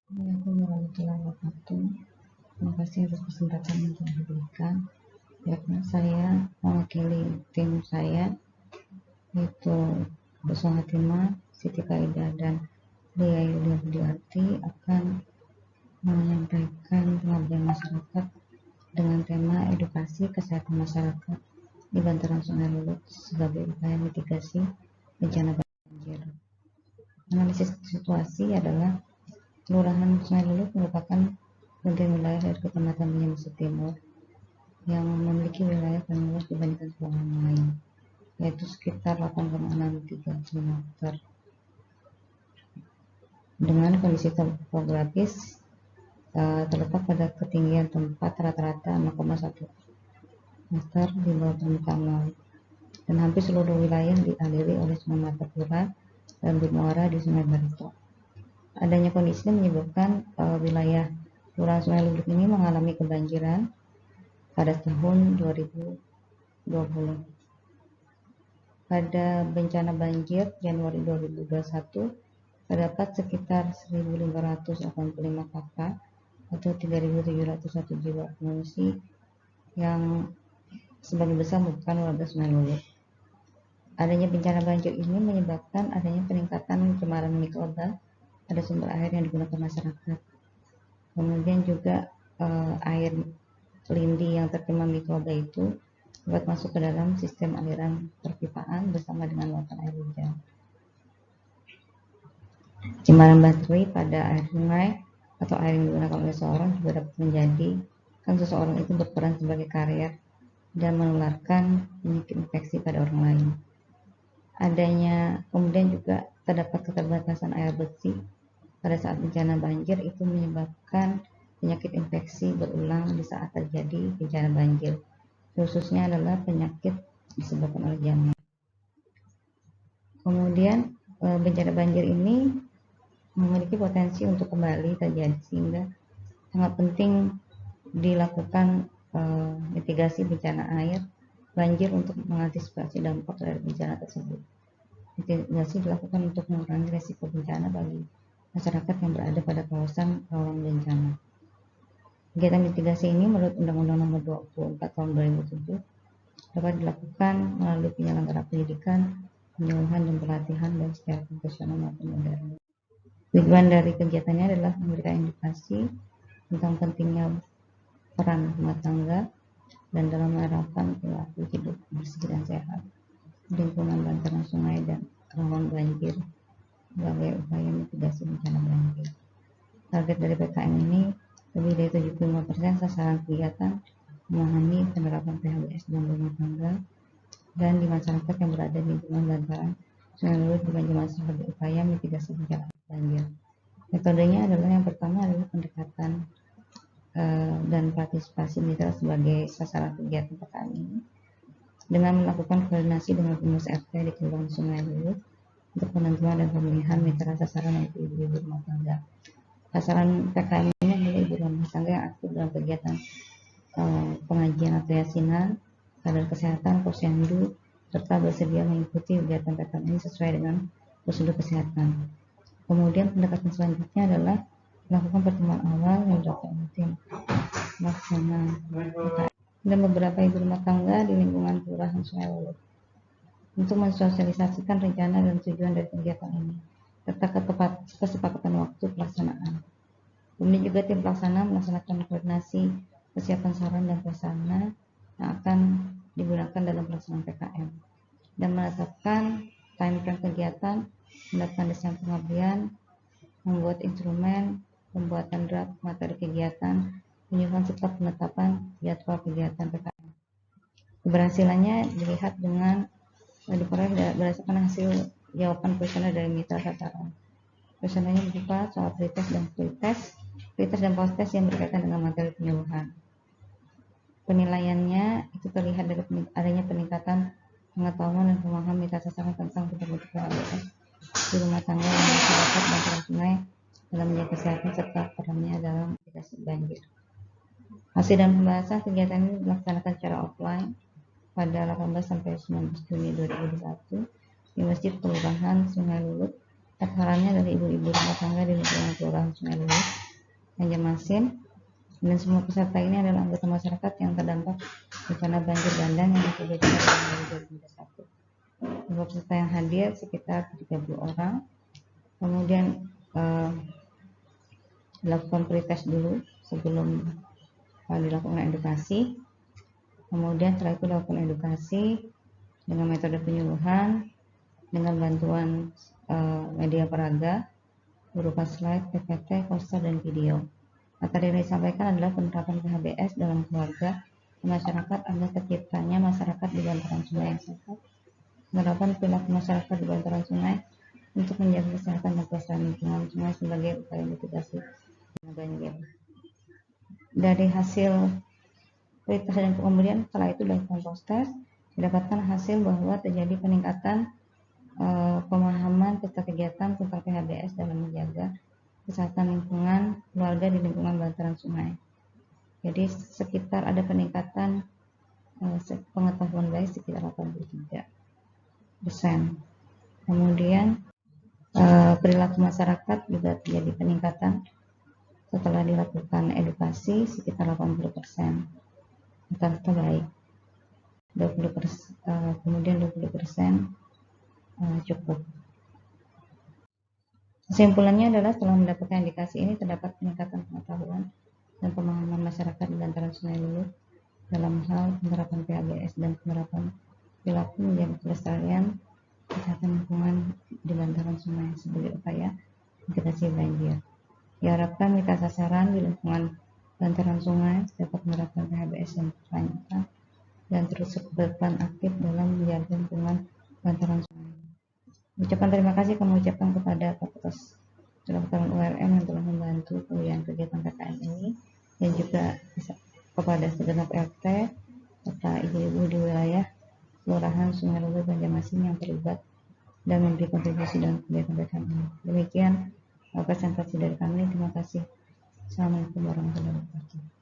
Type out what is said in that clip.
Assalamualaikum warahmatullahi wabarakatuh. Terima kasih atas kesempatan yang telah diberikan. Ya, saya mewakili tim saya, yaitu Busung Hatimah, Siti Kaidah, dan Lia Yulia Budiarti akan menyampaikan pengabdian masyarakat dengan tema edukasi kesehatan masyarakat di bantaran Sungai Lulut sebagai upaya mitigasi bencana banjir. Analisis situasi adalah Kelurahan Sungai Lulut merupakan bagian wilayah dari Kecamatan Banyumas Timur yang memiliki wilayah paling luas dibandingkan kelurahan lain, yaitu sekitar 8,63 km. Dengan kondisi topografis terletak pada ketinggian tempat rata-rata 0,1 meter di bawah permukaan laut, dan hampir seluruh wilayah dialiri oleh Sungai Martapura dan bermuara di Sungai Barito. Adanya kondisi ini menyebabkan wilayah Kelurahan Sungai Lulut ini mengalami kebanjiran pada tahun 2020. Pada bencana banjir Januari 2021 terdapat sekitar 1.585 kakak atau 3.701 jiwa pengungsi yang sebagian besar merupakan warga Sungai Lulut. Adanya bencana banjir ini menyebabkan adanya peningkatan pencemaran mikroba pada sumber air yang digunakan masyarakat. Kemudian juga air lindi yang tercemar mikroba itu dapat masuk ke dalam sistem aliran perpipaan bersama dengan luapan air hujan. Pencemaran bakteri pada air sungai atau air yang digunakan oleh seseorang juga dapat menjadikan seseorang itu berperan sebagai karier dan menularkan penyakit infeksi pada orang lain. Kemudian juga terdapat keterbatasan air bersih pada saat bencana banjir itu menyebabkan penyakit infeksi berulang di saat terjadi bencana banjir, khususnya adalah penyakit disebabkan oleh jamur. Kemudian bencana banjir ini memiliki potensi untuk kembali terjadi, sehingga sangat penting dilakukan mitigasi bencana air banjir untuk mengantisipasi dampak dari bencana tersebut. Mitigasi dilakukan untuk mengurangi risiko bencana bagi masyarakat yang berada pada kawasan rawan bencana. Kegiatan mitigasi ini menurut Undang-Undang Nomor 24 Tahun 2007 dapat dilakukan melalui penyelenggara pendidikan, penyuluhan dan pelatihan baik secara profesional maupun modern. Tujuan dari kegiatannya adalah memberikan edukasi tentang pentingnya peran rumah tangga dan dalam menerapkan perilaku hidup bersih dan sehat lingkungan bantaran sungai dan rawan banjir sebagai upaya mitigasi bencana banjir. Target dari PKM ini lebih dari 75% sasaran kegiatan memahami penerapan PHBS dalam rumah tangga dan di masyarakat yang berada di lingkungan bantaran Sungai Lulut di Banyumas sebagai upaya mitigasi bencana banjir. Metodenya adalah yang pertama adalah pendekatan dan partisipasi mitra sebagai sasaran kegiatan PKM ini dengan melakukan koordinasi dengan pengurus RT di Kelurahan Sungai Lulut untuk penentuan dan pemilihan mitra sasaran untuk ibu-ibu rumah tangga. Sasaran PKM ini adalah ibu rumah tangga yang aktif dalam kegiatan pengajian atau yasinan, sadar kesehatan, posyandu, serta bersedia mengikuti kegiatan PKM ini sesuai dengan prosedur kesehatan. Kemudian pendekatan selanjutnya adalah melakukan pertemuan awal yang dilakukan tim pelaksana PKM dan beberapa ibu rumah tangga di lingkungan Kelurahan Sungai Lulut untuk mensosialisasikan rencana dan tujuan dari kegiatan ini serta kesepakatan waktu pelaksanaan. Kemudian juga tim pelaksana melaksanakan koordinasi persiapan saran dan prasarana yang akan digunakan dalam pelaksanaan PKM dan menetapkan time frame kegiatan, menetapkan desain pengabdian, membuat instrumen, pembuatan draft materi kegiatan, penyusunan serta penetapan jadwal kegiatan PKM. Keberhasilannya dilihat dengan diperoleh berdasarkan hasil jawaban kuesioner dari mitra sasaran. Kuesionernya berupa soal pretest dan post-test yang berkaitan dengan materi penyuluhan. Penilaiannya itu terlihat dari adanya peningkatan pengetahuan dan pemahaman mitra sasaran tentang bentuk-bentuk PHBS di rumah tangga dan masyarakat bantaran sungai dalam menjaga kesehatan serta perannya dalam mitigasi banjir. Hasil dan pembahasan kegiatan ini dilaksanakan secara offline pada 18 sampai 19 Juni 2021 di Masjid Kelurahan Sungai Lulut sasarannya dari ibu-ibu rumah tangga di lingkungan Kelurahan Sungai Luwih, Banjarmasin, dan semua peserta ini adalah anggota masyarakat yang terdampak bencana banjir bandang yang terjadi pada tahun 2021. Jumlah peserta yang hadir sekitar 30 orang. Kemudian dilakukan pretest dulu sebelum dilakukan edukasi. Kemudian setelah itu dilakukan edukasi dengan metode penyuluhan dengan bantuan media peraga berupa slide, PPT, poster, dan video. Materi yang disampaikan adalah penerapan PHBS dalam keluarga masyarakat agar terciptanya masyarakat di bantaran sungai yang sehat, penerapan perilaku masyarakat di bantaran sungai untuk menjaga kesehatan dan kelestarian lingkungan sungai sebagai upaya mitigasi banjir. Dari hasil pretest dan kemudian setelah itu dilakukan post-test, didapatkan hasil bahwa terjadi peningkatan pemahaman serta kegiatan tentang PHBS dalam menjaga kesehatan lingkungan keluarga di lingkungan bantaran sungai. Jadi sekitar ada peningkatan pengetahuan baik sekitar 83%. Kemudian perilaku masyarakat juga terjadi peningkatan setelah dilakukan edukasi sekitar 80%. Rata-rata baik. 20%, kemudian 20% cukup. Kesimpulannya adalah setelah mendapatkan indikasi ini terdapat peningkatan pengetahuan dan pemahaman masyarakat di bantaran Sungai Luwih dalam hal penerapan PHBS dan penerapan perilaku menjaga kelestarian kesehatan lingkungan di bantaran sungai sebagai upaya mitigasi banjir. Diharapkan mitra sasaran di lingkungan bantaran sungai dapat menerapkan PHBS yang berkelanjutan dan terus berperan aktif dalam menjaga lingkungan bantaran sungai. Ucapan terima kasih kami ucapkan kepada Fakultas Kedokteran URM yang telah membantu pemulihan kegiatan PKM ini, dan juga kepada segenap RT serta ibu-ibu di wilayah Kelurahan Sungai Luwih, Banjarmasin yang terlibat dan memberi kontribusi dalam kegiatan PKM ini. Demikian presentasi dari kami. Terima kasih. Assalamualaikum warahmatullahi wabarakatuh.